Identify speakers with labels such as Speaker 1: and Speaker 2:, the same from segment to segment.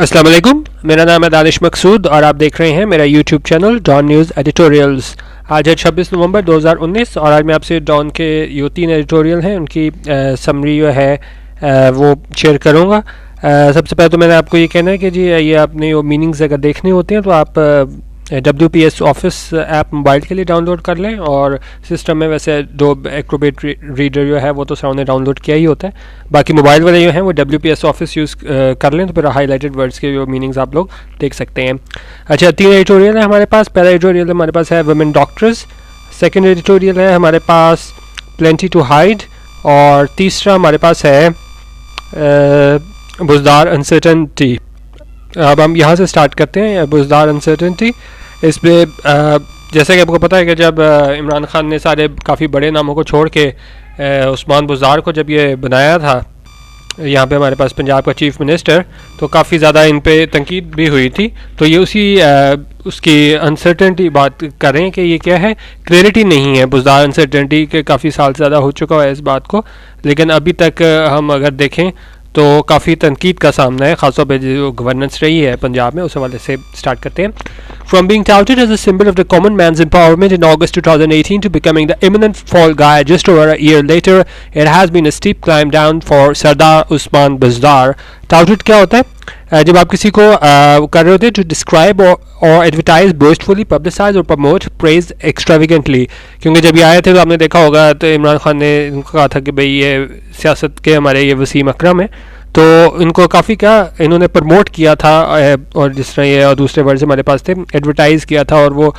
Speaker 1: अस्सलाम वालेकुम, मेरा नाम है दानिश मकसूद और आप देख रहे हैं मेरा YouTube channel Dawn News editorials. आज है 26 नवंबर 2019 और आज मैं आपसे डॉन के जो 3 एडिटोरियल हैं उनकी समरी जो है वो शेयर करूँगा। सबसे पहले तो मैंने आपको ये कहना है कि जी ये आपने वो मीनिंग्स अगर देखने होते हैं तो आप WPS ऑफिस ऐप मोबाइल के लिए डाउनलोड कर लें और सिस्टम में वैसे एक्रोबेट रीडर जो है वो तो सामने डाउनलोड किया ही होता है। बाकी मोबाइल वाले जो हैं वो WPS ऑफिस यूज़ कर लें तो फिर हाईलाइटेड वर्ड्स के जो मीनिंग्स आप लोग देख सकते हैं। अच्छा, 3 एडिटोरियल है हमारे पास। पहला एडिटोरियल हमारे पास है वुमेन डॉक्टर्स, सेकेंड एडिटोरियल है हमारे पास प्लेंटी टू हाइड और तीसरा हमारे पास है बुज़दार अनसर्टेनिटी। अब हम यहाँ से स्टार्ट करते हैं। बुज़दार अनसर्टेनिटी, इस पर जैसे कि आपको पता है कि जब इमरान खान ने सारे काफ़ी बड़े नामों को छोड़ के उस्मान बुज़दार को जब ये बनाया था यहाँ पे हमारे पास पंजाब का चीफ मिनिस्टर, तो काफ़ी ज़्यादा इन पे तनकीद भी हुई थी। तो ये उसकी अनसर्टेनिटी बात कर रहे हैं कि ये क्या है, क्लैरिटी नहीं है बुज़दार अनसर्टेनिटी के। काफ़ी साल ज़्यादा हो चुका है इस बात को, लेकिन अभी तक हम अगर देखें तो काफ़ी तनकीद का सामना है, खासतौर पर जो गवर्नेंस रही है पंजाब में उस हवाले से स्टार्ट करते हैं। From being touted as a symbol of the common man's empowerment in August 2018 to becoming the imminent fall guy just over a year later, it has been a steep climb down for Sardar Usman Buzdar. Touted क्या होता है? जब आप किसी को कर रहे होते हैं to describe or advertise boastfully, publicize और promote praise extravagantly। क्योंकि जब ये आए थे तो आपने देखा होगा तो इमरान खान ने इनको कहा था कि भाई ये सियासत के हमारे ये वसीम अकरम है, तो इनको काफ़ी क्या इन्होंने प्रमोट किया था और जिस तरह ये और दूसरे वर्ड्स हमारे पास थे, एडवर्टाइज़ किया था और वो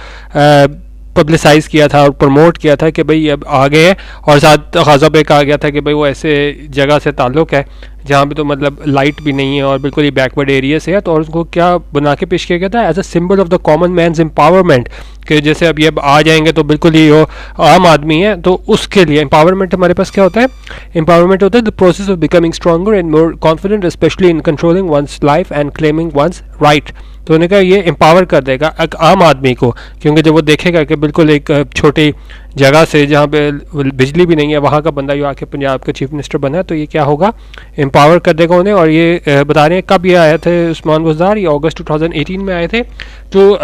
Speaker 1: पब्लिसाइज़ किया था और प्रमोट किया था कि भाई अब आ गए हैं। और साथ ख़ासा पे कहा गया था कि भाई वो ऐसे जगह से ताल्लुक़ है जहाँ पे तो मतलब लाइट भी नहीं है और बिल्कुल ही बैकवर्ड एरिया से है। तो और उसको क्या बना के पेश किया गया था, as a symbol of the common man's empowerment, कि जैसे अब ये आ जाएंगे तो बिल्कुल ही वो आम आदमी है। तो उसके लिए एम्पावरमेंट हमारे पास क्या होता है, एम्पावरमेंट होता है the process of becoming stronger and more confident specially in controlling one's life and claiming one's right. तो उन्होंने कहा ये एम्पावर कर देगा एक आम आदमी को, क्योंकि जब वो देखेगा कि बिल्कुल एक छोटी जगह से जहाँ पे बिजली भी नहीं है वहाँ का बंदा जो आके पंजाब का चीफ मिनिस्टर बना है, तो ये क्या होगा, एम्पावर कर देगा उन्हें। और ये बता रहे हैं कब ये आए थे उस्मान बुज़दार, ये अगस्त 2018 में आए थे। तो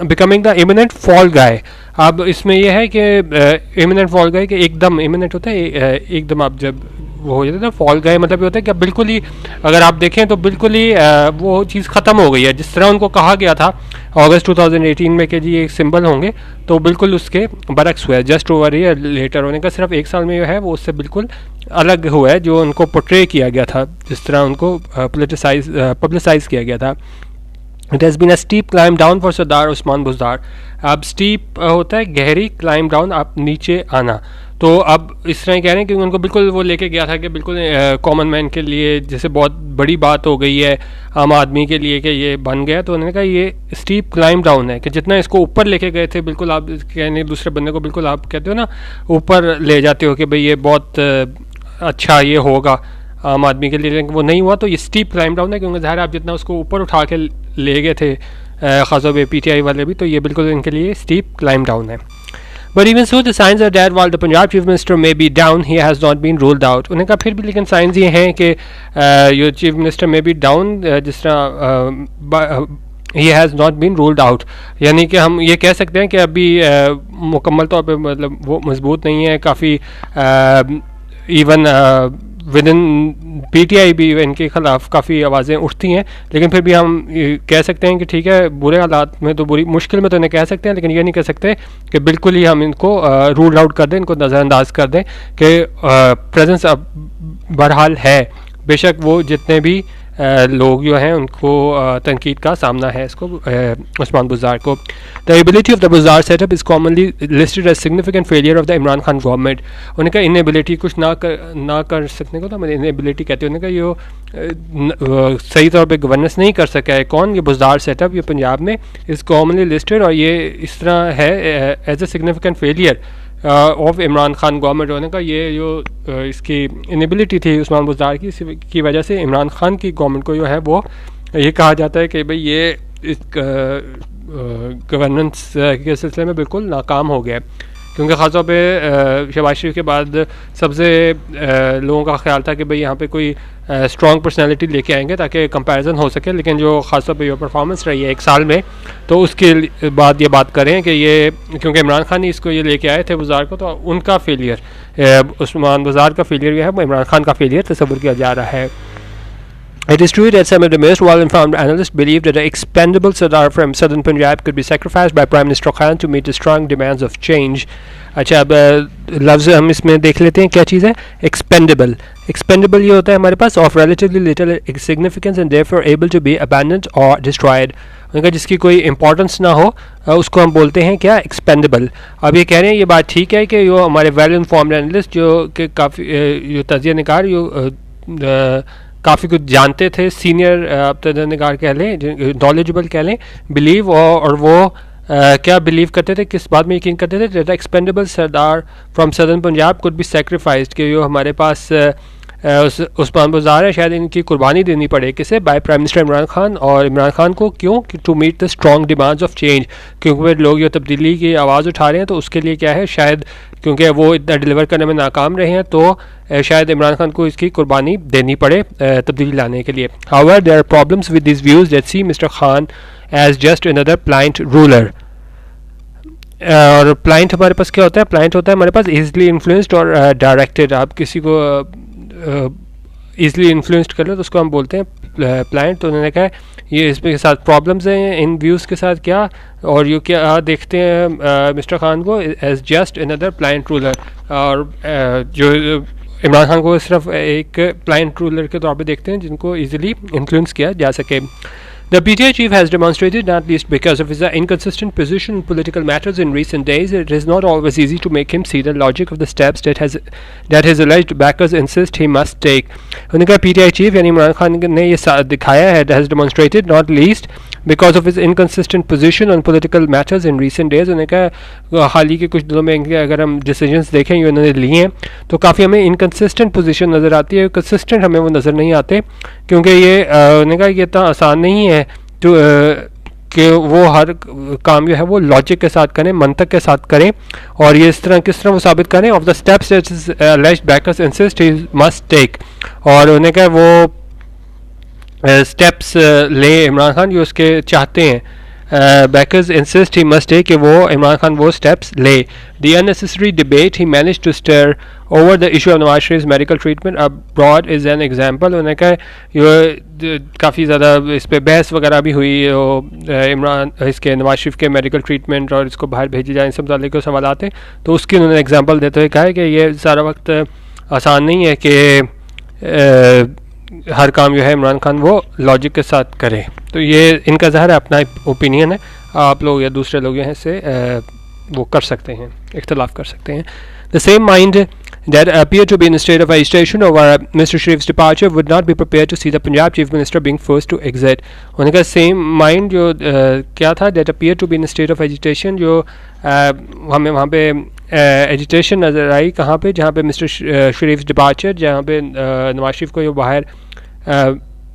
Speaker 1: बिकमिंग द इमिनेंट फॉल गाय, अब इसमें यह है कि इमिनेंट फॉल गाय कि एकदम इमिनेंट होता है एकदम, आप जब वो हो जाता है फॉल गए मतलब ये होता है कि बिल्कुल ही अगर आप देखें तो बिल्कुल ही वो चीज़ ख़त्म हो गई है। जिस तरह उनको कहा गया था अगस्त 2018 में कि जी एक सिंबल होंगे, तो बिल्कुल उसके बरक्स हुआ है। जस्ट ओवर ईयर लेटर होने का सिर्फ 1 साल में जो है वो उससे बिल्कुल अलग हुआ है जो उनको पोर्ट्रे किया गया था, जिस तरह उनको पब्लिसाइज किया गया था। It has been a steep climb down for Sardar Usman Buzdar. अब स्टीप होता है गहरी, क्लाइम डाउन आप नीचे आना। तो अब इस तरह कह रहे हैं कि उनको बिल्कुल वो लेके गया था कि बिल्कुल कॉमन मैन के लिए जैसे बहुत बड़ी बात हो गई है आम आदमी के लिए कि ये बन गया। तो उन्होंने कहा ये स्टीप क्लाइम डाउन है कि जितना इसको ऊपर लेके गए थे, बिल्कुल आप कहने दूसरे बंदे को बिल्कुल आप कहते हो ना ऊपर ले जाते हो कि भाई ये बहुत अच्छा ये होगा आम आदमी के लिए, लेकिन वो नहीं हुआ। तो ये स्टीप क्लाइम डाउन है क्योंकि ज़ाहिर आप जितना उसको ऊपर उठा के ले गए थे खासतौर पे PTI वाले भी, तो ये बिल्कुल इनके लिए स्टीप क्लाइम डाउन है। But even so, the signs are that while the Punjab Chief Minister may be down, he has not been ruled out. उन्हें कहा फिर भी लेकिन साइंस ये हैं कि ये चीफ मिनिस्टर में भी डाउन, जिस तरह he has not been ruled out, यानी कि हम ये कह सकते हैं कि अभी मुकम्मल तौर पे मतलब वो मजबूत नहीं है। काफ़ी इवन विद इन PTI भी इनके ख़िलाफ़ काफ़ी आवाज़ें उठती हैं, लेकिन फिर भी हम कह सकते हैं कि ठीक है बुरे हालात में तो बुरी मुश्किल में तो इन्हें कह सकते हैं, लेकिन ये नहीं कह सकते कि बिल्कुल ही हम इनको रूल आउट कर दें, इनको नज़रअंदाज कर दें कि प्रेजेंस अब बहरहाल है। बेशक वो जितने भी लोग जो हैं उनको तनकीद का सामना है इसको उस्मान बुज़दार को। The ability of the Buzdar setup is commonly listed as significant failure of the Imran Khan government. उन्होंने कहा इनएबिलिटी कुछ ना कर सकने को, तो हमें इनएबिलिटी कहते हैं। उन्होंने कहा ये सही तौर पे गवर्नेंस नहीं कर सका है। कौन? ये बुज़दार सेटअप, ये पंजाब में इज़ कॉमनली लिस्टेड, और ये इस तरह है as a significant failure of Imran Khan government. होने का ये जो इसकी इनएबिलिटी थी उस्मान बुज़दार की वजह से इमरान खान की गवर्नमेंट को जो है वो ये कहा जाता है कि भाई ये इस गवर्नेंस के सिलसिले में बिल्कुल नाकाम हो गया। क्योंकि ख़ासतौर पे शहबाज शरीफ के बाद सबसे लोगों का ख्याल था कि भाई यहाँ पे कोई स्ट्रॉन्ग पर्सनैलिटी लेके आएंगे ताकि कंपैरिजन हो सके, लेकिन जो ख़ासतौर पे जो परफॉर्मेंस रही है 1 साल में, तो उसके बाद ये बात करें कि ये क्योंकि इमरान खान ही इसको ये लेके आए थे वज़ार को, तो उनका फेलियर, उस्मान वज़ार का फेलियर जो है वो इमरान खान का फेलियर तस्वुर किया जा रहा है। It is true that some of the most well-informed analysts believe that an expendable Sardar from southern Punjab could be sacrificed by Prime Minister Khan to meet the strong demands of change. अच्छा, अब लफ्ज़ हम इसमें देख लेते हैं क्या चीज़ है। एक्सपेंडेबल, एक्सपेंडेबल ये होता है हमारे पास of relatively little significance and therefore able to be abandoned और डिस्ट्रॉयड, उनका जिसकी कोई इंपॉर्टेंस ना हो उसको हम बोलते हैं क्या, एक्सपेंडेबल। अब ये कह रहे हैं ये बात ठीक है कि जो हमारे वेल इन्फॉर्म्ड एनालिस्ट जो कि काफ़ी जो तजिया निगार जो काफ़ी कुछ जानते थे, सीनियर तजनिकार कह लें, नॉलेजेबल कह लें, बिलीव और वो क्या बिलीव करते थे, किस बात में यकीन करते थे, that expendable sardar from southern Punjab could be sacrificed, कि जो हमारे पास उस्मान वज़ार है शायद इनकी कुर्बानी देनी पड़े, किसे, by prime minister Imran Khan, और इमरान खान को क्यों, to meet the strong demands of change, क्योंकि लोग जो तब्दीली की आवाज़ उठा रहे हैं तो उसके लिए क्या है, शायद क्योंकि वो इतना डिलीवर करने में नाकाम रहे हैं तो शायद इमरान खान को इसकी कुर्बानी देनी पड़े तब्दीली लाने के लिए। However there are problems with this views that see Mr Khan as just another pliant ruler. और प्लाइंट हमारे पास क्या होता है, प्लाइंट होता है हमारे पास ईजिली इन्फ्लुएंस्ड और डायरेक्टेड। आप किसी को ईजिली इन्फ्लुएंस्ड कर लो तो उसको हम बोलते हैं प्लाइंट। तो उन्होंने कहा ये इसके साथ प्रॉब्लम्स हैं इन व्यूज़ के साथ क्या, और ये क्या देखते हैं मिस्टर खान को as just another pliant ruler, और जो इमरान खान को सिर्फ एक प्लाइंट रूलर के तौर पे देखते हैं जिनको ईजिली इन्फ्लुएंस किया जा सके। The PTI chief has demonstrated, not least because of his inconsistent position in political matters in recent days, it is not always easy to make him see the logic of the steps that his alleged backers insist he must take. उन्होंने कहा PTI chief यानी इमरान खान ने ये दिखाया है, has demonstrated not least because of his inconsistent position on political matters in recent days. उन्होंने कहा हाल ही के कुछ दिनों में अगर हम डिसीजंस देखें ये उन्होंने लिए हैं तो काफ़ी हमें इनकन्सिस्टेंट पोजीशन नज़र आती है, कंसिस्टेंट हमें वो नज़र नहीं आते, क्योंकि ये उन्होंने कहा ये इतना आसान नहीं है तो कि वो हर काम जो है वो लॉजिक के साथ करें, मंतक के साथ करें, और ये इस तरह किस तरह वो साबित करें of the steps that his alleged backers insist he must take। और उन्होंने कहा वो स्टेप्स ले इमरान खान जो उसके चाहते हैं, backers insist he must take, कि वो इमरान खान वो स्टेप्स ले। The unnecessary debate he managed to stir over the issue of Nawaz Sharif's medical treatment abroad is an example। उन्होंने कहा ये काफ़ी ज़्यादा इस पर बहस वगैरह भी हुई, इमरान इसके नवाज शरीफ के मेडिकल ट्रीटमेंट और इसको बाहर भेजी जाए, इन सब मुताल्लिक़ के सवाल आते, तो उसकी उन्होंने एग्जांपल देते हुए कहा है कि ये सारा वक्त आसान नहीं है कि हर काम जो है इमरान खान वो लॉजिक के साथ करे। तो ये इनका ज़ाहिर है अपना ओपिनियन है, आप लोग या दूसरे लोग हैं इससे वो कर सकते हैं, इख्तलाफ कर सकते हैं। The same mind that appear to be in a state of agitation over Mr. Sharif's departure would not be prepared to see the Punjab Chief Minister being forced to exit। उन्होंने कहा सेम माइंड जो क्या था, that appear to be in a state of agitation, जो हमें वहाँ पे agitation नज़र आई कहाँ पे, जहाँ पे मिस्टर शरीफ डिपार्चर, जहाँ पे नवाज शरीफ को ये बाहर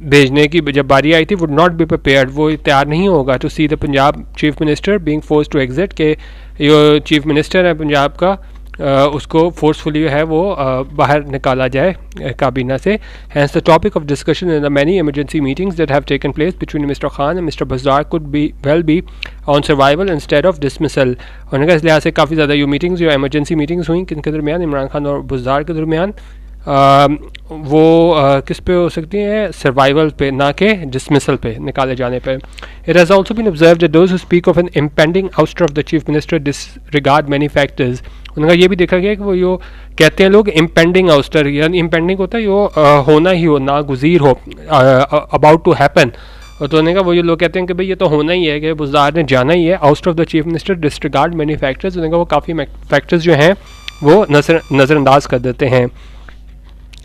Speaker 1: भेजने की जब बारी आई थी, वुड नॉट बी प्रिपेयर्ड, वो तैयार नहीं होगा to see the Punjab chief minister being forced to exit, के जो चीफ मिनिस्टर है पंजाब का उसको फोर्सफुली है वो बाहर निकाला जाए काबीना से। Hence the topic of discussion in the many emergency meetings that have taken place between Mr Khan and Mr Buzdar could be well be on survival instead of dismissal. उन्होंने कहा इस लिहाज से काफ़ी ज़्यादा ये मीटिंग्स जो एमरजेंसी मीटिंग्स हुई किन के दरमियान, इमरान खान और बज़दार के दरमियान, वो किस पे हो सकती हैं, सर्वाइवल पे, ना कि डिसमिसल पे, निकाले जाने पे। It has also been observed that those who speak of an impending ouster of the chief minister disregard many factors. उनका ये भी देखा गया कि वो यो कहते हैं लोग इम्पेंडिंग आउस्टर, यानी इम्पेंडिंग होता है यो होना ही हो, नागुज़ीर हो, अबाउट टू हैपन। तो उन्होंने कहा वो ये लोग कहते हैं कि भाई ये तो होना ही है कि बुज़दार ने जाना ही है, ouster of the chief minister disregard many factors. उन्होंने कहा वो काफ़ी फैक्टर्स जो हैं वो नज़रअंदाज कर देते हैं।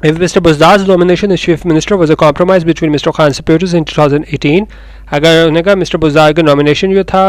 Speaker 1: If Mr. Buzdar's nomination as Chief Minister was a compromise between Mr. Khan's supporters in 2018, अगर उन्होंने कहा मिस्टर बुज़दार का नॉमिनेशन जो था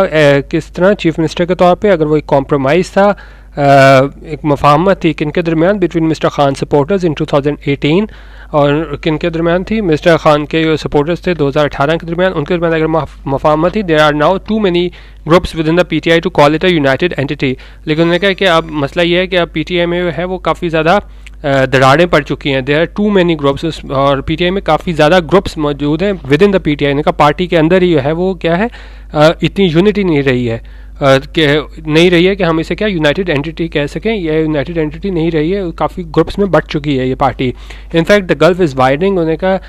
Speaker 1: किस तरह चीफ मिनिस्टर के तौर पे, अगर वो एक कॉम्प्रोमाइज़ था एक मफाहमत थी किन के दरमियान बिटवीन मिस्टर खान सपोर्टर्स इन 2018 और किन के दरमियान थी मिस्टर खान के जो सपोर्टर्स थे 2018 के दरमियान, उनके दरमियान अगर मफाहमत थी there are now too many groups within the PTI to call it a united entity. लेकिन उन्होंने कहा कि अब मसला ये है कि अब पीटीआई में है वो काफ़ी ज़्यादा दरारें पड़ चुकी हैं, there are too many groups और पीटीआई में काफ़ी ज़्यादा ग्रुप्स मौजूद हैं विद इन द पीटीआई। उनका पार्टी के अंदर ही है वो क्या है इतनी यूनिटी नहीं रही है कि हम इसे क्या यूनाइटेड एंटिटी कह सकें, यह यूनाइटेड एंटिटी नहीं रही है, काफ़ी ग्रुप्स में बढ़ चुकी है ये party. In fact the gulf is widening, उन्होंने कहा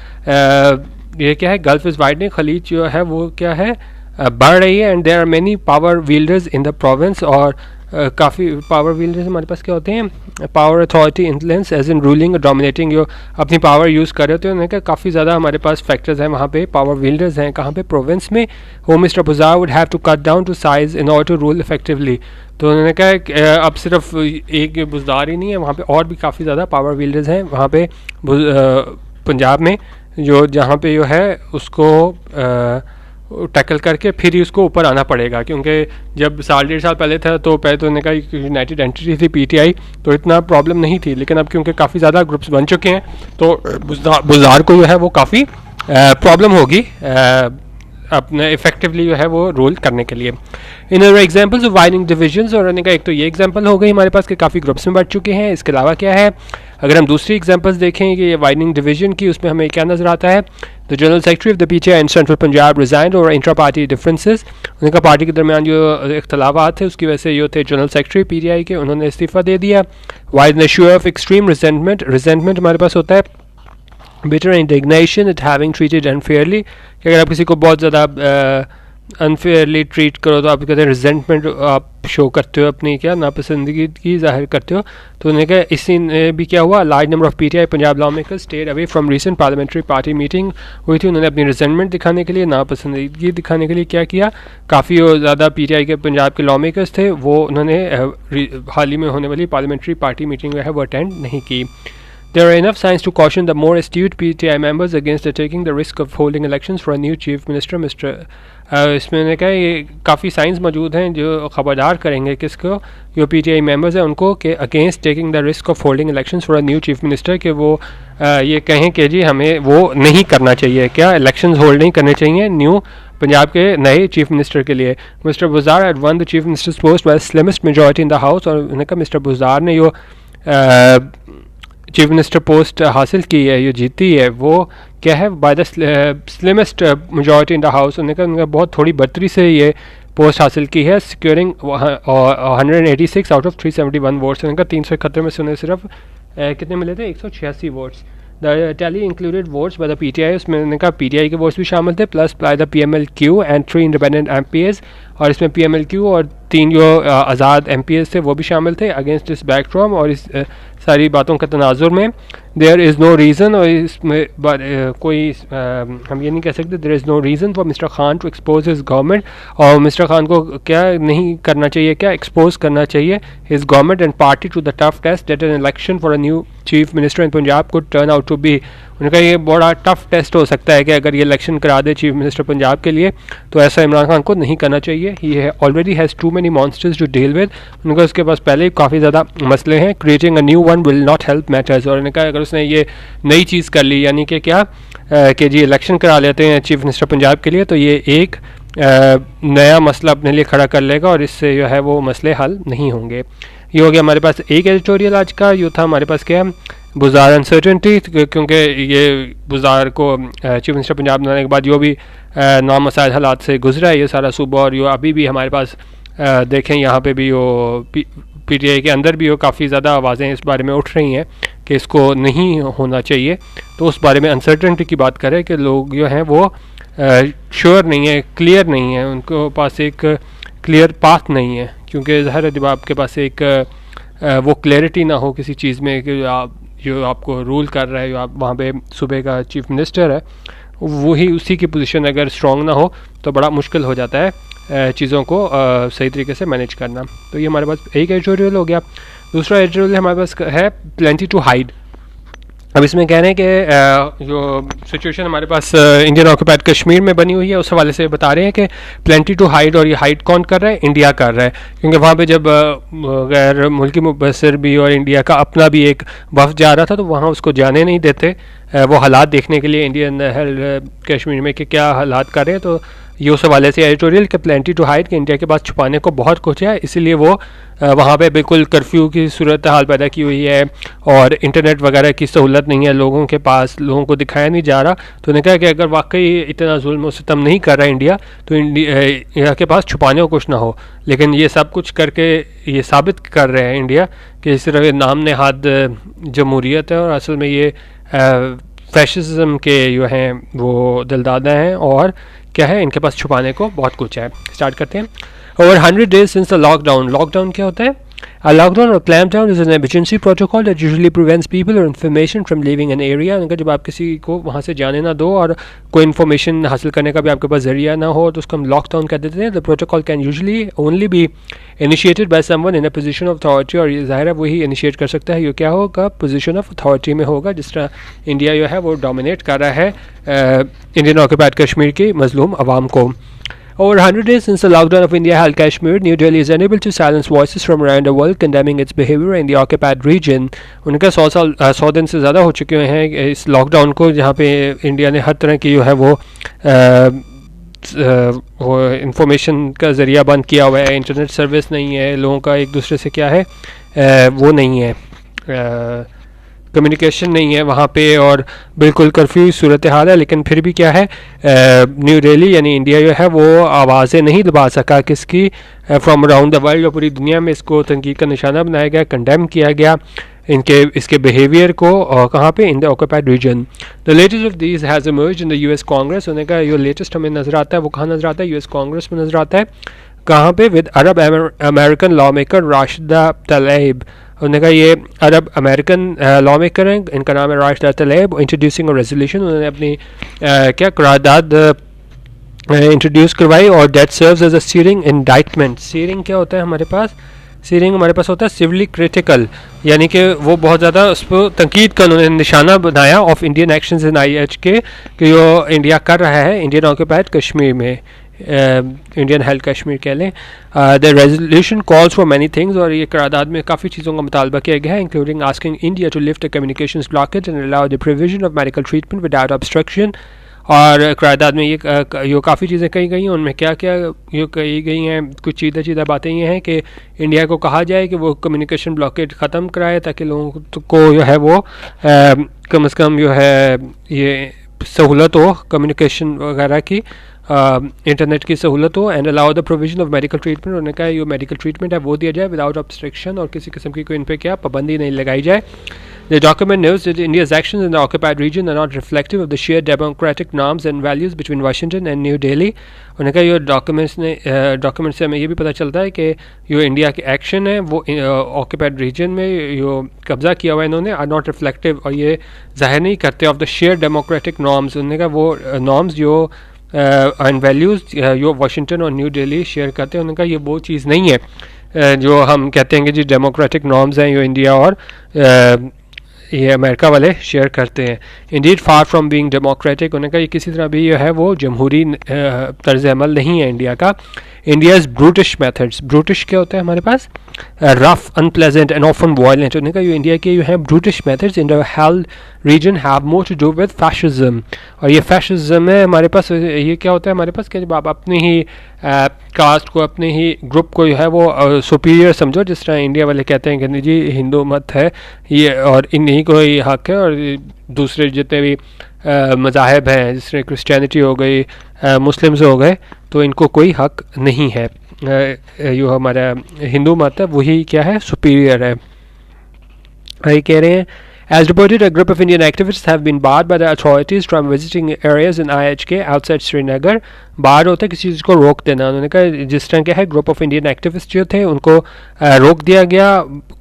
Speaker 1: ये क्या है गल्फ इज़ वाइडनिंग, खलीज जो है वो क्या है बढ़ रही है and there are many power wielders in the province और काफ़ी पावर विल्डर्स हमारे पास क्या होते हैं power authority influence as in ruling और डोमिनेटिंग, जो अपनी पावर यूज़ कर रहे होते हैं। उन्होंने कहा काफ़ी ज़्यादा हमारे पास फैक्टर्स हैं वहाँ पे पावर विल्डर्स हैं कहाँ पे प्रोविंस में। Home minister Buzdar would have to cut down to size in order to rule effectively. तो उन्होंने कहा अब सिर्फ एक बुज़दार ही नहीं है, वहाँ पे और भी काफ़ी ज़्यादा पावर विल्डर्स हैं वहाँ पे पंजाब में जो जहाँ पे जो है उसको टैकल करके फिर ही उसको ऊपर आना पड़ेगा, क्योंकि जब साल डेढ़ साल पहले था तो पहले तो उन्होंने कहा यूनाइटेड एंटिटी थी पीटीआई तो इतना प्रॉब्लम नहीं थी, लेकिन अब क्योंकि काफ़ी ज़्यादा ग्रुप्स बन चुके हैं तो बुज़दार को जो है वो काफ़ी प्रॉब्लम होगी अपने इफेक्टिवली जो है वो रोल करने के लिए। इन एग्जांपल्स ऑफ वाइडनिंग डिविजन्स, और उन्होंने कहा एक तो ये एग्जांपल हो गई हमारे पास कि काफ़ी ग्रुप्स में बढ़ चुके हैं। इसके अलावा क्या है अगर हम दूसरी एग्जांपल्स देखें कि ये वाइडनिंग डिवीजन की, उसमें हमें क्या नज़र आता है the general secretary of the PTI in central Punjab resigned और इंट्रा पार्टी डिफरेंसेस। उनका पार्टी के दरमियान जो इख्तलाफात थे उसकी वजह से जो थे जनरल सेक्रेटरी पीटीआई के उन्होंने इस्तीफ़ा दे दिया। Wide an issue of extreme resentment हमारे पास होता है bitter indignation eight having treated unfairly, कि अगर आप किसी को बहुत ज़्यादा अनफेयरली ट्रीट करो तो आप कहते हैं रिजेंटमेंट आप शो करते हो, अपनी क्या नापसंदगी की जाहिर करते हो। तो उन्होंने कहा इसी भी क्या हुआ large number of PTI Punjab law makers stayed away from recent parliamentary party meeting हुई थी। उन्होंने अपनी रिजेंटमेंट दिखाने के लिए नापसंदगी दिखाने के लिए क्या किया, काफ़ी ज़्यादा पीटीआई के पंजाब के लॉ मेकर्स थे वो उन्होंने हाल ही में होने वाली पार्लियामेंट्री पार्टी मीटिंग जो है वो अटेंड नहीं की। There are enough signs to caution the more astute PTI members against taking the risk of holding elections for a new chief minister, Mr. इसमें उन्होंने कहा ये काफ़ी साइंस मौजूद हैं जो ख़बरदार करेंगे किसको जो PTI मेंबर्स हैं उनको कि against taking the risk of holding elections for a new chief minister, कि वो ये कहें कि जी हमें वो नहीं करना चाहिए, क्या इलेक्शंस होल्ड नहीं करने चाहिए न्यू पंजाब के नए चीफ मिनिस्टर के लिए। Mister Buzdar had won the chief minister's post by slimmest majority in the house, और उन्होंने कहा मिस्टर बुज़दार ने जो चीफ मिनिस्टर पोस्ट हासिल की है जो जीती है वो क्या है by the slimmest majority in the house. उन्होंने बहुत थोड़ी बढ़तरी से ये पोस्ट हासिल की है सिक्योरिंग 186 आउट ऑफ 371 वोट्स। उनका 371 में से उन्हें सिर्फ कितने मिले थे 186 votes. The tally included votes by the PTI, उसमें उन्होंने कहा पीटीआई के वोट्स भी शामिल थे plus by the PML-Q and 3 independent MPS, और इसमें पीएमएलक्यू और 3 जो आज़ाद एमपीएस थे वो भी शामिल थे। अगेंस्ट दिस बैकड्रॉप और इस सारी बातों के तनाजुर में देयर इज़ नो रीज़न, और इसमें कोई हम ये नहीं कह सकते there is no reason for mister Khan to expose his government, और मिस्टर खान को क्या नहीं करना चाहिए, क्या एक्सपोज करना चाहिए his government and party to the tough test that an election for a new chief minister in Punjab could turn out to be. उनका ये बड़ा टफ टेस्ट हो सकता है कि अगर ये इलेक्शन करा दे चीफ मिनिस्टर पंजाब के लिए तो ऐसा इमरान खान को नहीं करना चाहिए। He already has too many monsters to deal with, उनका उसके पास पहले ही काफ़ी ज़्यादा मसले हैं। Creating a new one will not help matters, और उन्होंने कहा अगर उसने ये नई चीज़ कर ली यानी कि क्या कि जी इलेक्शन करा लेते हैं चीफ मिनिस्टर पंजाब के लिए तो ये एक नया मसला अपने लिए खड़ा कर लेगा और इससे जो है वो मसले हल नहीं होंगे। ये हो गया हमारे पास एक एडिटोरियल आज का। ये था हमारे पास क्या बुज़दार अनसर्टेनिटी, क्योंकि ये बुज़दार को चीफ मिनिस्टर पंजाब बनाने के बाद जो भी नामसाइल हालात से गुजरा है ये सारा सूबा, और यो अभी भी हमारे पास देखें यहाँ पे भी वो पीटीआई के अंदर भी वो काफ़ी ज़्यादा आवाज़ें इस बारे में उठ रही हैं कि इसको नहीं होना चाहिए। तो उस बारे में अनसर्टेनिटी की बात करें कि लोग जो हैं वो श्योर नहीं है, क्लियर नहीं है, उनको पास एक क्लियर पाथ नहीं है, क्योंकि ज़ाहिर है जब आपके पास एक वो क्लैरिटी ना हो किसी चीज़ में कि आप जो आपको रूल कर रहा है जो आप वहाँ पे सूबे का चीफ मिनिस्टर है वही उसी की पोजीशन अगर स्ट्रॉन्ग ना हो तो बड़ा मुश्किल हो जाता है चीज़ों को सही तरीके से मैनेज करना। तो ये हमारे पास एक एडिटोरियल हो गया। दूसरा एडिटोरियल हमारे पास है प्लेंटी टू हाइड। अब इसमें कह रहे हैं कि जो सिचुएशन हमारे पास इंडियन ऑक्यूपाइड कश्मीर में बनी हुई है उस हवाले से बता रहे हैं कि प्लेंटी टू हाइड, और ये हाइड कौन कर रहा है? इंडिया कर रहा है, क्योंकि वहाँ पे जब गैर मुल्की मुबसर भी और इंडिया का अपना भी एक वफ्द जा रहा था तो वहाँ उसको जाने नहीं देते वो हालात देखने के लिए इंडियन कश्मीर में कि क्या हालात कर रहे हैं। तो ये उस हवाले से एडिटोरियल के प्लेंटी टू हाइड के इंडिया के पास छुपाने को बहुत कुछ है, इसीलिए वो वहाँ पे बिल्कुल कर्फ्यू की सूरत हाल पैदा की हुई है और इंटरनेट वगैरह की सहूलत नहीं है लोगों के पास, लोगों को दिखाया नहीं जा रहा। तो उन्होंने कहा कि अगर वाकई इतना जुल्म और सितम नहीं कर रहा इंडिया तो इंडिया के पास छुपाने को कुछ ना हो, लेकिन ये सब कुछ करके ये साबित कर रहे हैं इंडिया कि सिर्फ नाम नहाद जमहूरियत है और असल में ये फैशिज्म के जो हैं वो दिलदादा हैं और क्या है, इनके पास छुपाने को बहुत कुछ है। स्टार्ट करते हैं। Over 100 days since the lockdown. Lockdown क्या होता है? A lockdown or clampdown is an emergency protocol that usually prevents people or information from leaving an area. अगर जब आप किसी को वहाँ से जाने ना दो और कोई इन्फॉर्मेशन हासिल करने का भी आपके पास जरिया ना हो तो उसको हम लॉकडाउन कह देते हैं। The protocol can usually only be initiated by someone in a position of authority, और ये ज़ाहिर है वही इनिशिएट कर सकता है। ये क्या होगा? पोजीशन ऑफ अथॉरिटी में होगा। जिस तरह इंडिया जो है वो डोमिनेट कर रहा है इंडियन ऑक्यूपाइड कश्मीर की मजलूम आवाम को। Over 100 days since the lockdown of India held Kashmir, New Delhi is unable to silence voices from around the world condemning its behavior in the occupied region. उनका 100 दिन से ज़्यादा हो चुके हैं इस लॉकडाउन को, जहाँ पे इंडिया ने हर तरह की जो है वो इंफॉर्मेशन का ज़रिया बंद किया हुआ है, इंटरनेट सर्विस नहीं है, लोगों का एक दूसरे से क्या है वो नहीं है, कम्युनिकेशन नहीं है वहाँ पे, और बिल्कुल कर्फ्यू सूरत हाल है। लेकिन फिर भी क्या है, न्यू दिल्ली यानी इंडिया जो है वो आवाज़ें नहीं दबा सका किसकी, फ्रॉम अराउंड द वर्ल्ड, और पूरी दुनिया में इसको तनकीद का निशाना बनाया गया, कंडेम किया गया इसके बिहेवियर को, और कहाँ पे? In the occupied region. The latest of these has emerged in the US Congress. उन्होंने कहा जो लेटेस्ट हमें नज़र आता है वो कहाँ नज़र आता है? यूएस कांग्रेस में नज़र आता है। कहाँ पे? With Arab American law maker Rashida तलेब। उन्होंने कहा ये अरब अमेरिकन लॉ मेकर हैं, इनका नाम है Rashida Tlaib. Introducing a resolution, उन्होंने अपनी क्या करारदाद इंट्रोड्यूस करवाई, और that serves as a searing indictment. Searing क्या होता है हमारे पास? सीरिंग हमारे पास होता है सिविली क्रिटिकल, यानी कि वो बहुत ज़्यादा उस पर तनकीद का उन्होंने निशाना बनाया of Indian actions in IH कि जो इंडिया कर रहा है इंडियन ऑक्यूपाइड कश्मीर में, इंडियन हेल्ड कश्मीर कह लें। The resolution calls for many things, और ये करारदाद में काफ़ी चीज़ों का मुतालबा किया गया है, including asking India to lift the communications blockage and allow the provision of medical treatment without obstruction. और करारदाद में ये काफ़ी चीज़ें कही गई हैं, उनमें क्या क्या ये कही गई हैं, कुछ चीज़ा बातें ये हैं कि इंडिया को कहा जाए कि वो कम्युनिकेशन ब्लॉकेज ख़त्म कराए ताकि लोगों को जो है वो कम से कम जो है ये सहूलत हो कम्युनिकेशन वगैरह की, इंटरनेट की सहूलत हो, and allow the provision of medical treatment. उन्होंने कहा जो मेडिकल ट्रीटमेंट है वो दिया जाए विदाउट ऑब्स्ट्रक्शन, और किसी किस्म की कोई इन पर क्या पाबंदी नहीं लगाई जाए। The document notes that India's actions in the occupied region are not reflective of the shared democratic norms and values between Washington and New Delhi. उन्होंने कहा ये डॉक्यूमेंट से हमें ये भी पता चलता है कि जो इंडिया के एक्शन है वो ऑक्यूपाइड रीजन में जो कब्ज़ा किया हुआ है इन्होंने आर नॉट रिफ्लेक्टिव, और ये जाहिर नहीं करते of the share democratic norms. उन्होंने कहा वो नॉर्म्स जो एंड वैल्यूज़ जो वाशिंगटन और न्यू दिल्ली शेयर करते हैं, उन्होंने कहा ये वो चीज़ नहीं है जो हम कहते हैं कि जी डेमोक्रेटिक नॉर्म्स हैं जो इंडिया और ये अमेरिका वाले शेयर करते हैं। Indeed far from being democratic, उन्होंने कहा ये किसी तरह भी जो है वो जमहूरी तर्ज अमल नहीं है इंडिया का। इंडियाज़ ब्रूटिश मेथड्स, ब्रूटिश क्या होता है हमारे पास? Rough, unpleasant and often violent. उन्होंने कहा जो इंडिया के जो है brutish methods in the held region have more to do with fascism, और ये फैशिज्म है हमारे पास। ये क्या होता है हमारे पास कि जब आप अपने ही कास्ट को, अपने ही ग्रुप को जो है वो सुपीरियर समझो, जिस तरह इंडिया वाले कहते हैं कि जी हिंदू मत है ये और इन्हीं को ही हक है, और दूसरे जितने भी मज़ाहब हैं जिस तरह क्रिश्चियनिटी हो गई, मुस्लिम्स हो गए, तो इनको कोई हक नहीं है। जो हमारा हिंदू मत है वही क्या है? सुपीरियर है। ये कह रहे हैं as reported, a group of Indian activists have been barred by the authorities from visiting areas in IHK outside Srinagar. बार होता है किसी चीज़ को रोक देना। उन्होंने कहा जिस तरह क्या है ग्रुप ऑफ इंडियन एक्टिविस्ट जो थे उनको रोक दिया गया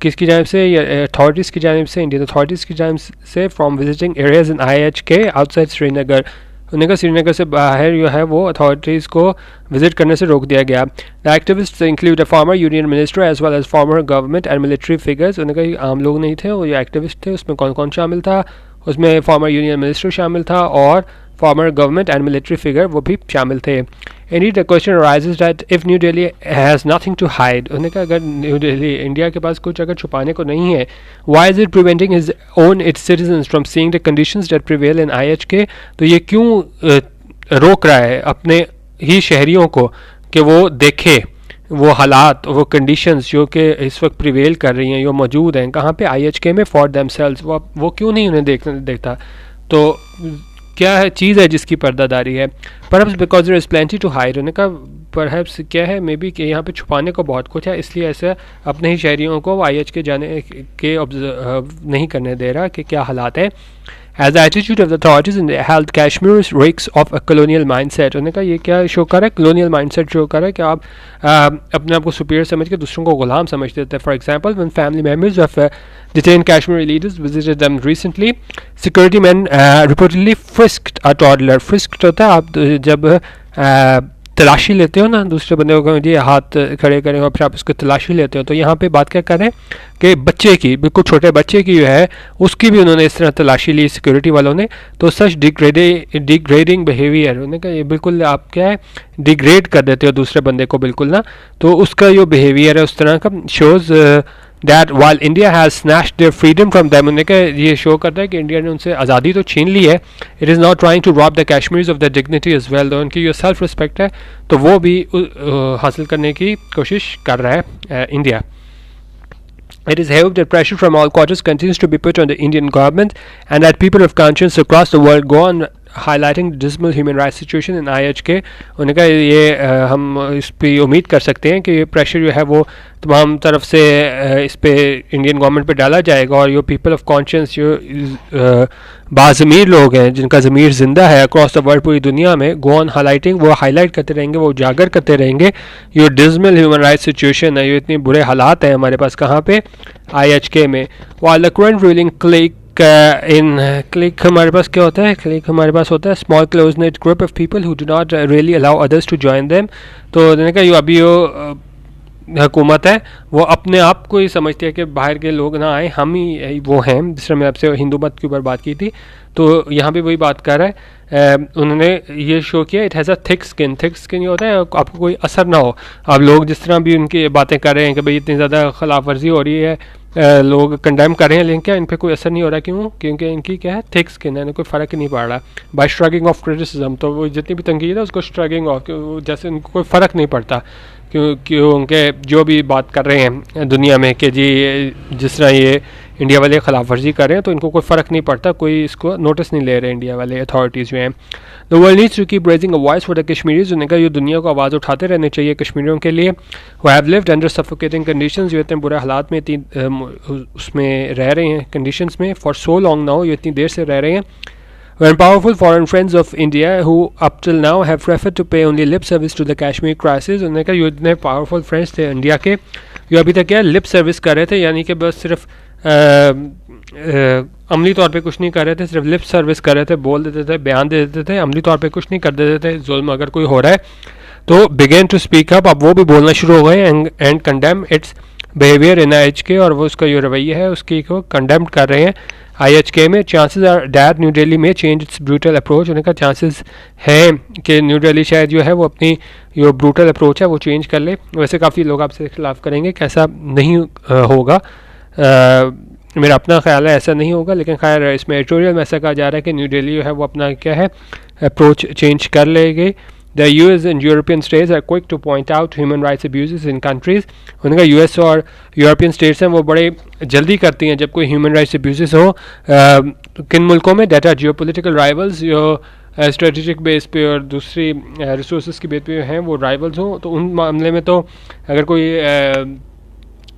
Speaker 1: किसकी जानिब से? अथॉरिटीज़ की जानिब से, इंडियन अथॉरिटीज़ की जानिब से, from visiting areas in IHK outside Srinagar. उन्होंने कहा श्रीनगर से बाहर जो है वो अथॉरिटीज़ को विजिट करने से रोक दिया गया। The activists include a former union minister as well as former government and military figures. उन्होंने कहा आम लोग नहीं थे, वो जो एक्टिविस्ट थे उसमें कौन कौन शामिल था? उसमें फॉर्मर यूनियन मिनिस्टर शामिल था और farmer government and military figure वो भी शामिल थे। Indeed, the question arises that if New Delhi has nothing to hide, उन्होंने कहा अगर न्यू दिल्ली इंडिया के पास कुछ अगर छुपाने को नहीं है, why is it preventing its citizens from seeing the conditions that prevail in IHK? तो ये क्यों रोक रहा है अपने ही शहरियों को कि वो देखे वो हालात, वो कंडीशंस जो कि इस वक्त प्रिवेल कर रही हैं, जो मौजूद हैं कहाँ पे, IHK में, फॉर देमसेल्व्स। वो क्यों नहीं उन्हें देखता? तो क्या है चीज़ है जिसकी पर्दादारी है? Perhaps because there is plenty to hide. उन्होंने कहा परहैप्स क्या है, मे बी कि यहाँ पे छुपाने को बहुत कुछ है, इसलिए ऐसा अपने ही शहरियों को IHK जाने के ऑब्जर्व नहीं करने दे रहा कि क्या हालात है। As the attitude of the authorities in held Kashmir reeks of a colonial mindset। उन्होंने कहा ये क्या शो कर रहा है? colonial mindset शो कर रहा है कि आप अपने आप को सुपीरियर समझ के दूसरों को गुलाम समझ देते हैं। For example, when family members of detained Kashmiri leaders visited them recently, security men reportedly frisked a toddler। frisked होता है आप जब तलाशी लेते हो ना, दूसरे बंदे को ये हाथ खड़े करें और फिर आप उसको तलाशी लेते हो। तो यहाँ पे बात क्या कर रहे हैं कि बच्चे की, बिल्कुल छोटे बच्चे की जो है उसकी भी उन्होंने इस तरह तलाशी ली सिक्योरिटी वालों ने। तो सच डिग्रेडिंग बिहेवियर, उन्होंने कहा ये बिल्कुल आप क्या है डिग्रेड कर देते हो दूसरे बंदे को बिल्कुल ना। तो उसका जो बिहेवियर है उस तरह का shows that while India has snatched their freedom from them, उन्होंने कहा ये शो करता है कि इंडिया ने उनसे आज़ादी तो छीन ली है, it is now trying to rob the Kashmiris of their dignity as well। तो उनकी जो सेल्फ रिस्पेक्ट है तो वो भी हासिल करने की कोशिश कर रहा है India. It is hoped that pressure from all quarters continues to be put on the Indian government and that people of conscience across the world go on highlighting the dismal human rights situation in IHK। उन्होंने कहा ये हम इस पर उम्मीद कर सकते हैं कि ये प्रेशर जो है वो तमाम तरफ से इस पे इंडियन गवर्नमेंट पे डाला जाएगा और ये पीपल ऑफ कॉन्शियंस जो बाज़मीर लोग हैं जिनका ज़मीर ज़िंदा है अक्रॉस द वर्ल्ड, पूरी दुनिया में, गो ऑन हाईलाइटिंग, वो हाईलाइट करते रहेंगे, वो उजागर करते रहेंगे ये डिसमल ह्यूमन राइट्स सिचुएशन है, ये इतने बुरे हालात हैं हमारे पास कहाँ पे, IHK में। while the current ruling clique in click हमारे पास क्या होता है, क्लिक हमारे पास होता है small close knit group of people who do not really allow others to join them. तो उन्होंने कहा अभी जो हुकूमत है वो अपने आप को ही समझती है कि बाहर के लोग ना आए, हम ही वो हैं, जिस तरह मैं आपसे हिंदू मत के ऊपर बात की थी तो यहाँ भी वही बात कर रहा है। उन्होंने ये शो किया it has a thick skin. Thick skin ये होता है आपको कोई असर ना हो। अब लोग जिस तरह भी उनकी बातें कर रहे हैं कि भाई इतनी ज़्यादा खिलाफ वर्जी हो रही है, लोग कंडेम कर रहे हैं, लेकिन क्या इन पर कोई असर नहीं हो रहा? क्यों? क्योंकि इनकी क्या है थिक स्किन है, इन्हें कोई फ़र्क ही नहीं पड़ रहा। बाय स्ट्रगिंग ऑफ क्रिटिसिज्म, तो वो जितनी भी तंकीद है उसको स्ट्रगिंग ऑफ, जैसे उनको कोई फ़र्क नहीं पड़ता क्योंकि जो भी बात कर रहे हैं दुनिया में कि जी जिस तरह ये इंडिया वाले खिलाफ वर्जी कर रहे हैं तो इनको कोई फ़र्क नहीं पड़ता, कोई इसको नोटिस नहीं ले रहे इंडिया वाले अथॉरिटीज़ जो हैं। The world needs to keep raising a voice for the Kashmiris. उन्होंने कहा ये दुनिया को आवाज़ उठाते रहने चाहिए कश्मीरियों के लिए। वो have lived under suffocating conditions, जो इतने बुरे हालात में इतनी उसमें रह रहे हैं कंडीशंस में फॉर सो लॉन्ग नाउ, ये इतनी देर से रह रहे हैं। When powerful foreign friends of India who up till now have preferred to pay only lip service to the Kashmir crisis, उन्होंने कहा ये इतने पावरफुल फ्रेंड्स थे इंडिया के जो अभी तक क्या लिप सर्विस कर रहे थे, यानी कि बस सिर्फ अमली तौर पे कुछ नहीं कर रहे थे, सिर्फ लिप सर्विस कर रहे थे, बोल देते थे, बयान दे देते थे, अमली तौर पे कुछ नहीं कर देते थे। जुल्म अगर कोई हो रहा है तो बिगेन टू स्पीक अप, अब वो भी बोलना शुरू हो गए and condemn it's behaviour in IHK, और वो उसका जो रवैया है उसकी को कंडेम कर रहे हैं IHK में। Chances are that New Delhi में चेंज इट्स ब्रूटल अप्रोच। उन्होंने कहा चांसेस हैं कि न्यू दिल्ली शायद जो है वो अपनी जो ब्रूटल अप्रोच है वो चेंज कर ले। वैसे काफ़ी लोग आपसे खिलाफ करेंगे कि ऐसा नहीं होगा, मेरा अपना ख्याल है ऐसा नहीं होगा, लेकिन खैर इसमें एडिटोरियल में ऐसा कहा जा रहा है कि न्यू दिल्ली जो है वो अपना क्या है अप्रोच चेंज कर लेगी। The US and European states are quick to point out human rights abuses in countries। उनका US और यूरोपियन स्टेट्स हैं वो बड़े जल्दी करती हैं जब कोई ह्यूमन राइट्स अब्यूजेस हो किन मुल्कों में, डेटा जियो पोलिटिकल राइवल्स जो स्ट्रेटेजिक बेस पे और दूसरी रिसोर्स की बेस पे हैं वो राइवल्स हों, तो उन मामले में तो अगर कोई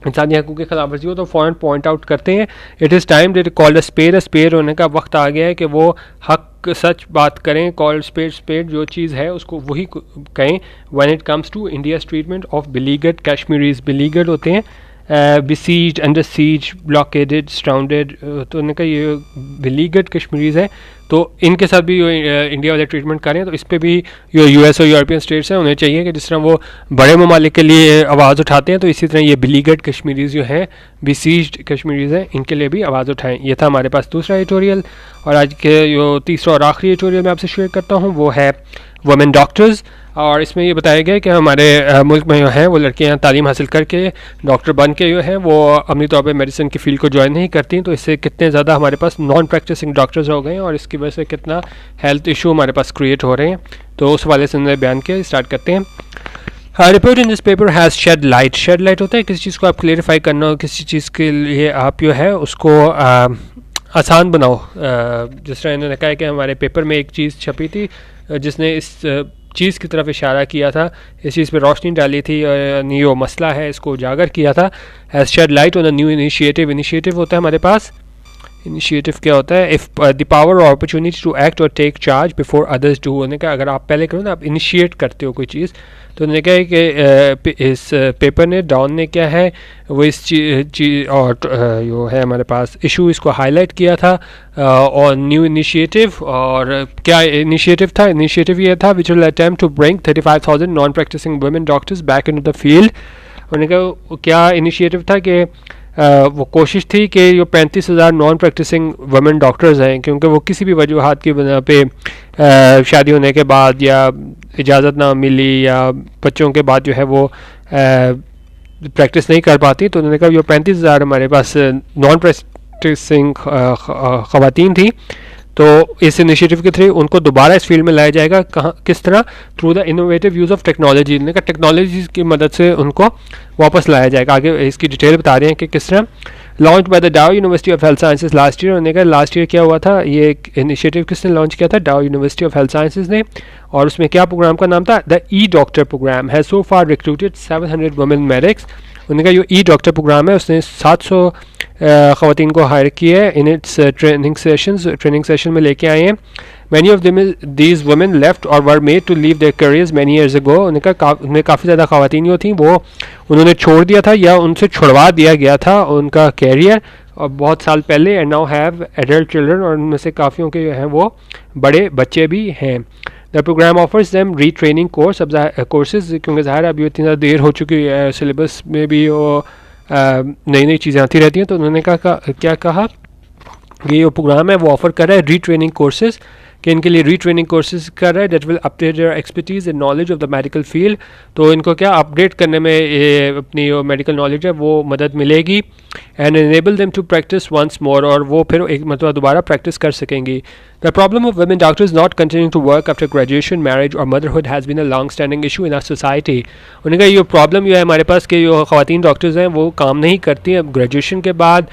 Speaker 1: इंसानी हकूक़ की खिलाफ वर्जी हो तो फ़ौरन पॉइंट आउट करते हैं। It is time that called a spare होने का वक्त आ गया है कि वो हक सच बात करें, कॉल्ड स्पेड जो चीज़ है उसको वही कहें। When it comes to India's treatment of besieged Kashmiris, besieged होते हैं besieged, under siege, blockaded, surrounded, तो उन्होंने कहा ये beleaguered कश्मीरीज़ हैं, तो इनके साथ भी इंडिया वाले ट्रीटमेंट करें। तो इस पर भी जो यूएस और यूरोपियन स्टेट्स हैं उन्हें चाहिए कि जिस तरह वो बड़े ममालिक के लिए आवाज़ उठाते हैं, तो इसी तरह ये beleaguered कश्मीरीज़ जो हैं, besieged कश्मीरीज़ हैं, इनके लिए भी आवाज़ उठाएँ। ये था हमारे पास दूसरा एडिटोरियल। और आज के जो तीसरा और आखिरी एडिटोरियल मैं आपसे शेयर करता हूँ वो है वुमेन डॉक्टर्स। और इसमें ये बताया गया कि हमारे मुल्क में जो हैं वो लड़कियां तालीम हासिल करके डॉक्टर बन के जो हैं वो अमली तौर पे मेडिसिन की फील्ड को ज्वाइन नहीं करती, तो इससे कितने ज़्यादा हमारे पास नॉन प्रैक्टिसिंग डॉक्टर्स हो गए हैं और इसकी वजह से कितना हेल्थ इशू हमारे पास क्रिएट हो रहे हैं। तो उस वाले से उन्होंने बयान किया। स्टार्ट करते हैं। Report in this paper has shed light. Shed light होता है किसी चीज़ को आप क्लेरिफाई करना हो, किसी चीज़ के लिए आप जो है उसको आसान बनाओ। जिस तरह इन्होंने कहा कि हमारे पेपर में एक चीज़ छपी थी जिसने इस चीज़ की तरफ इशारा किया था, इस चीज़ पे रोशनी डाली थी, जो मसला है इसको उजागर किया था। Has shed light on a new initiative. Initiative होता है हमारे पास, इनिशिएटिव क्या होता है? इफ़ द पावर और अपॉर्चुनिटी टू एक्ट और take charge before others do. उन्होंने कहा अगर आप पहले करो ना, आप इनिशिएट करते हो कोई चीज़, तो उन्होंने कहा कि इस पेपर ने डाउन ने क्या है वो इस चीज़ और जो है हमारे पास इशू इसको हाईलाइट किया था और न्यू इनिशिएटिव। और क्या इनिशिएटिव था? इनिशिएटिव ये था which will attempt to bring 35,000 non practising women doctors back into the field. उन्होंने कहा क्या इनिशिएटिव था कि वो कोशिश थी कि जो 35,000 नॉन प्रैक्टिसिंग वुमेन डॉक्टर्स हैं, क्योंकि वो किसी भी वजूहात की बना पे शादी होने के बाद या इजाज़त ना मिली या बच्चों के बाद जो है वो प्रैक्टिस नहीं कर पाती, तो उन्होंने कहा जो 35,000 हमारे पास नॉन प्रैक्टिसिंग ख़वातीन थी, तो इस इनिशिएटिव के थ्रू उनको दोबारा इस फील्ड में लाया जाएगा। कहाँ, किस तरह? Through the innovative use of technology. उन्होंने कहा टेक्नोलॉजी की मदद से उनको वापस लाया जाएगा। आगे इसकी डिटेल बता रहे हैं कि किस तरह। लॉन्च बाय द डाउ university of health sciences last year. उन्होंने कहा लास्ट ईयर क्या हुआ था, ये एक इनिशिएटिव किसने लॉन्च किया था? डाउ यूनिवर्सिटी ऑफ हेल्थ साइंसेज ने। और उसमें क्या प्रोग्राम का नाम था? The e doctor programme has so far recruited 700 women medics. उन्होंने कहा जो ई डॉक्टर प्रोग्राम है उसने 700 ख़वातीन को हायर किया है इन इट्स ट्रेनिंग सेशन में लेके आए हैं। Many of these women left और were made to leave their careers many years ago. उन्होंने कहा उनमें काफ़ी ज़्यादा ख़वातीन जो थी वो उन्होंने छोड़ दिया था या उनसे छुड़वा दिया गया था उनका कैरियर और बहुत साल पहले। And now have adult children, और उनमें से काफ़ियों के जो हैं वो बड़े बच्चे भी हैं। द प्रोग्राम ऑफर्स देम री ट्रेनिंग कोर्स। अब कोर्सेज क्योंकि ज़ाहिर अभी इतनी ज़्यादा देर हो चुकी है, सिलेबस में भी वो नई नई चीज़ें आती रहती हैं, तो उन्होंने क्या कहा कि ये प्रोग्राम है वो ऑफ़र कर रहा है री ट्रेनिंग कोर्सेज, कि इनके लिए री ट्रेनिंग कोर्सेज कर रहा है that will update their expertise and knowledge of the medical field. तो इनको क्या अपडेट करने में अपनी जो मेडिकल नॉलेज है वो मदद मिलेगी। And enable them to practise once more, और वो फिर एक मतलब दोबारा प्रैक्टिस कर सकेंगी। The problem of women doctors not continuing to work after graduation, marriage और motherhood has been a long standing issue in our society. उन्होंने कहा ये प्रॉब्लम जो है हमारे पास के जो ख़वातीन डॉक्टर्स हैं वो काम नहीं करती हैं ग्रेजुएशन के बाद,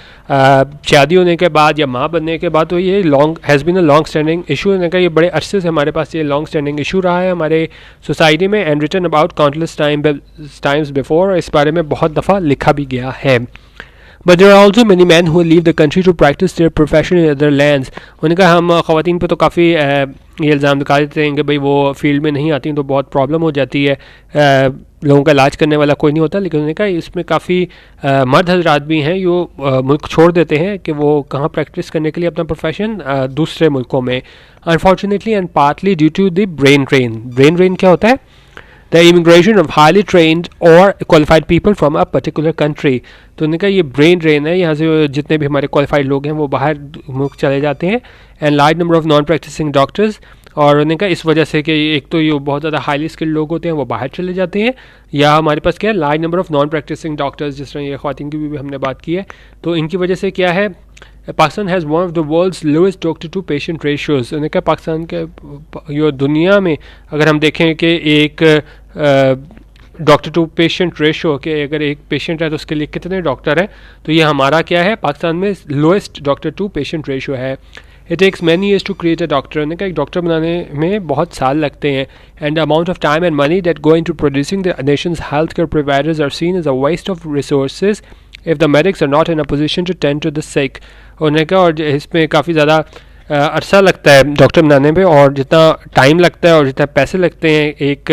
Speaker 1: शादी होने के बाद या माँ बनने के बाद, तो ये has been a long standing issue. उन्होंने कहा ये बड़े अरसे से हमारे पास ये लॉन्ग स्टैंडिंग इशू रहा है हमारे सोसाइटी में। And written about countless times before, इस बारे में बहुत दफ़ा लिखा भी गया है। But there are also many men who leave the country to practice their profession in other lands. उन्होंने कहा हम ख़वातीन पे तो काफ़ी ये इल्ज़ाम लगा देते हैं कि भाई वो फील्ड में नहीं आती तो बहुत प्रॉब्लम हो जाती है, लोगों का इलाज करने वाला कोई नहीं होता। लेकिन उन्होंने कहा इसमें काफ़ी मर्द हजरात भी हैं जो मुल्क छोड़ देते हैं कि वो कहाँ प्रैक्टिस करने के लिए अपना प्रोफेशन दूसरे मुल्कों में। Unfortunately and partly due to the brain drain. Brain drain क्या होता है? The immigration of highly trained or qualified people from a particular country. तो उन्होंने कहा ये ब्रेन ड्रेन है, यहाँ से जितने भी हमारे क्वालिफाइड लोग हैं वो बाहर मुल्क चले जाते हैं। And large number of non practising doctors, और उन्होंने कहा इस वजह से कि एक तो ये बहुत ज़्यादा हाईली स्किल्ड लोग होते हैं वो बाहर चले जाते हैं, या हमारे पास क्या है large number of non practising doctors, जिस तरह ये ख़वातीन की भी हमने बात की है। तो इनकी वजह से क्या है, Pakistan has one of the world's lowest doctor to patient ratios. उन्होंने कहा पाकिस्तान के यो दुनिया में अगर हम देखें कि एक डॉक्टर टू पेशेंट रेशो के अगर एक पेशेंट है तो उसके लिए कितने डॉक्टर हैं, तो ये हमारा क्या है पाकिस्तान में lowest doctor to patient ratio है। It takes many years to create a doctor. उन्होंने कहा एक डॉक्टर बनाने में बहुत साल लगते हैं। And the amount of time and money that go into producing the nation's health care providers are seen as a waste of resources if the medics are not in a position to tend to the sick. उन्होंने कहा और इसमें काफ़ी ज़्यादा अरसा लगता है doctor बनाने में, और जितना टाइम लगता है और जितना पैसे लगते हैं एक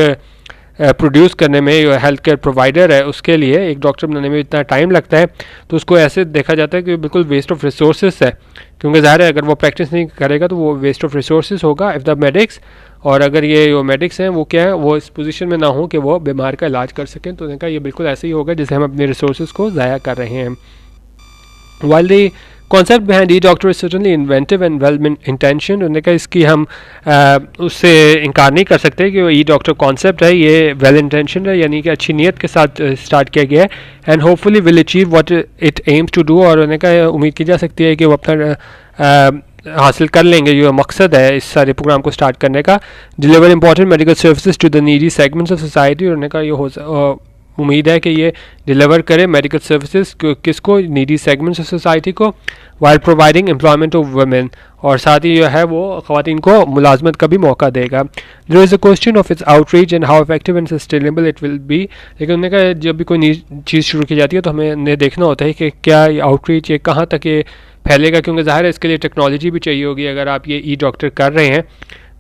Speaker 1: प्रोड्यूस करने में, जो हेल्थ केयर प्रोवाइडर है उसके लिए एक डॉक्टर बनाने में इतना टाइम लगता है, तो उसको ऐसे देखा जाता है कि बिल्कुल वेस्ट ऑफ रिसोर्सेज है, क्योंकि ज़ाहिर है अगर वो प्रैक्टिस नहीं करेगा तो वो वेस्ट ऑफ रिसोर्सेज होगा इफ़ द मेडिक्स, और अगर ये जो मेडिक्स हैं वो क्या है, वो इस पोजीशन में ना हो कि वो बीमार का इलाज कर सकें, तो उनका ये बिल्कुल ऐसे ही होगा जैसे हम अपने रिसोर्सेज को ज़ाया कर रहे हैं. While the concept behind e-doctor is certainly inventive and well intentioned, उन्होंने कहा इसकी हम उससे इनकार नहीं कर सकते कि वो ई-डॉक्टर कॉन्सेप्ट है ये वेल इंटेंशन है, यानी कि अच्छी नीयत के साथ स्टार्ट किया गया है, and hopefully will achieve what it aims to do, और उन्होंने कहा उम्मीद की जा सकती है कि वो अपना हासिल कर लेंगे जो मकसद है इस सारे प्रोग्राम को स्टार्ट करने का, deliver important medical services to the needy segments of society. उन्होंने कहा ये उम्मीद है कि ये डिलीवर करे मेडिकल सर्विसेज किसको, नीडी सेगमेंट्स ऑफ सोसाइटी को, while providing employment of women, और साथ ही जो है वो ख़वातीन को मुलाजमत का भी मौका देगा. There is a question of its outreach and how effective and sustainable it will be. लेकिन उन्होंने कहा जब भी कोई नई चीज़ शुरू की जाती है तो हमें देखना होता है कि क्या ये आउटरीच ये कहाँ तक ये फैलेगा, क्योंकि ज़ाहिर है इसके लिए टेक्नोलॉजी भी चाहिए होगी. अगर आप ये ई डॉक्टर कर रहे हैं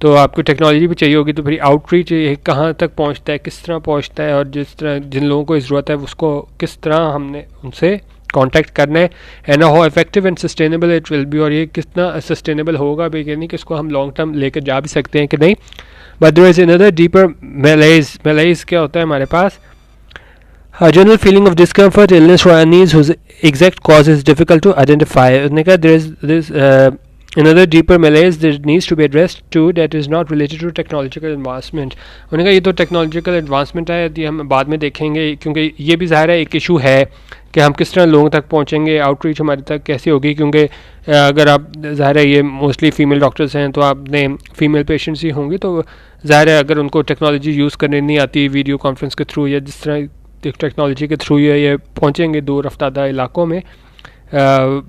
Speaker 1: तो आपको टेक्नोलॉजी भी चाहिए होगी, तो फिर आउटरीच कहाँ तक पहुँचता है, किस तरह पहुँचता है, और जिस तरह जिन लोगों को ज़रूरत है उसको किस तरह हमने उनसे कांटेक्ट करना है, and how effective and sustainable it will B, और ये कितना सस्टेनेबल होगा भी, यानी कि इसको हम लॉन्ग टर्म लेकर जा भी सकते हैं कि नहीं. But there is another deeper malaise क्या होता है हमारे पास, a general feeling of discomfort, illness or unease whose exact cause is difficult to identify. उन्होंने कहा there is this another deeper malaise that needs to be addressed too, that is not related to technological advancement. उन्होंने कहा ये तो technological advancement है, ये हम बाद में देखेंगे, क्योंकि ये भी ज़ाहिर है एक इशू है कि हम किस तरह लोगों तक पहुंचेंगे, आउटरीच हमारे तक कैसे होगी, क्योंकि अगर आप ज़ाहिर है ये मोस्टली फ़ीमेल डॉक्टर्स हैं तो आपने फ़ीमेल पेशेंट्स ही होंगी, तो ज़ाहिर है अगर उनको टेक्नोलॉजी यूज़ करने नहीं आती वीडियो कॉन्फ्रेंस के थ्रू या जिस तरह टेक्नोलॉजी के थ्रू ये पहुँचेंगे दूर रफ्तादा इलाकों में,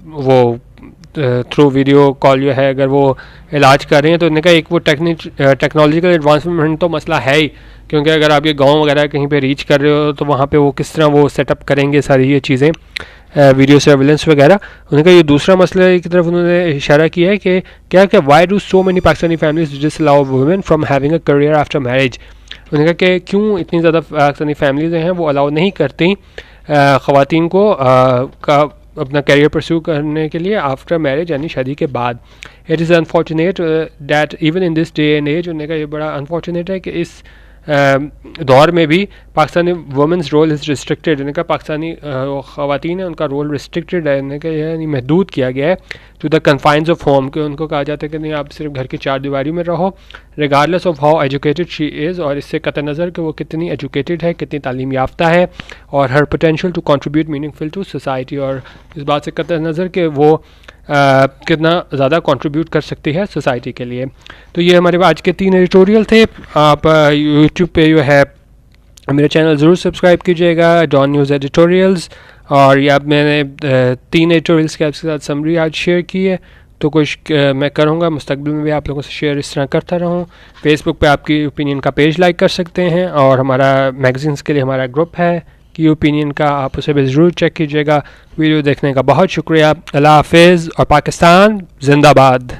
Speaker 1: वो थ्रू वीडियो कॉल जो है अगर वो इलाज कर रहे हैं, तो उनका एक वो टेक्नोलॉजिकल एडवांसमेंट तो मसला है ही, क्योंकि अगर आप ये गांव वगैरह कहीं पे रीच कर रहे हो तो वहाँ पे वो किस तरह वो सेटअप करेंगे सारी ये चीज़ें, वीडियो सर्विलेंस वगैरह. उनका ये दूसरा मसला की तरफ उन्होंने इशारा किया है कि क्या why do so many Pakistani families disallow women from having a career after marriage. उन्होंने कहा कि क्यों इतनी ज़्यादा पाकिस्तानी फैमिलीज हैं वो अलाउ नहीं करती ख़वातीन को का अपना करियर परस्यू करने के लिए आफ्टर मैरिज, यानी शादी के बाद. It is unfortunate that even in this day and age, उन्होंने कहा ये बड़ा अनफॉर्चुनेट है कि इस दौर में भी Pakistani women's role is restricted. उन्होंने कहा पाकिस्तानी ख़वातीन है उनका रोल रिस्ट्रिक्टेड है, उन्होंने कहा यानी महदूद किया गया है to the confines of home, कि उनको कहा जाता है कि नहीं आप सिर्फ घर की चार दीवारी में रहो regardless of how educated she is, और इससे कतई नज़र कि वो कितनी एजुकेटेड है, कितनी तालीम याफ्ता है, और her potential to contribute meaningful to society, और इस बात से कतई नज़र कि वो कितना ज़्यादा कंट्रीब्यूट कर सकती है सोसाइटी के लिए. तो ये हमारे आज के 3 एडिटोरियल थे. आप यूट्यूब पे जो है मेरा चैनल ज़रूर सब्सक्राइब कीजिएगा, डॉन न्यूज़ एडिटोरियल्स, और ये अब मैंने 3 एडिटोरियल्स के आपके साथ समरी आज शेयर की है, तो कुछ मैं करूँगा मुस्तकबिल में भी आप लोगों से शेयर इस तरह करता रहूँ. फेसबुक पे आपकी ओपिनियन का पेज लाइक कर सकते हैं, और हमारा मैगजीन्स के लिए हमारा ग्रुप है की ओपिनियन का, आप उसे भी ज़रूर चेक कीजिएगा. वीडियो देखने का बहुत शुक्रिया. अल्लाह हाफिज़ और पाकिस्तान जिंदाबाद.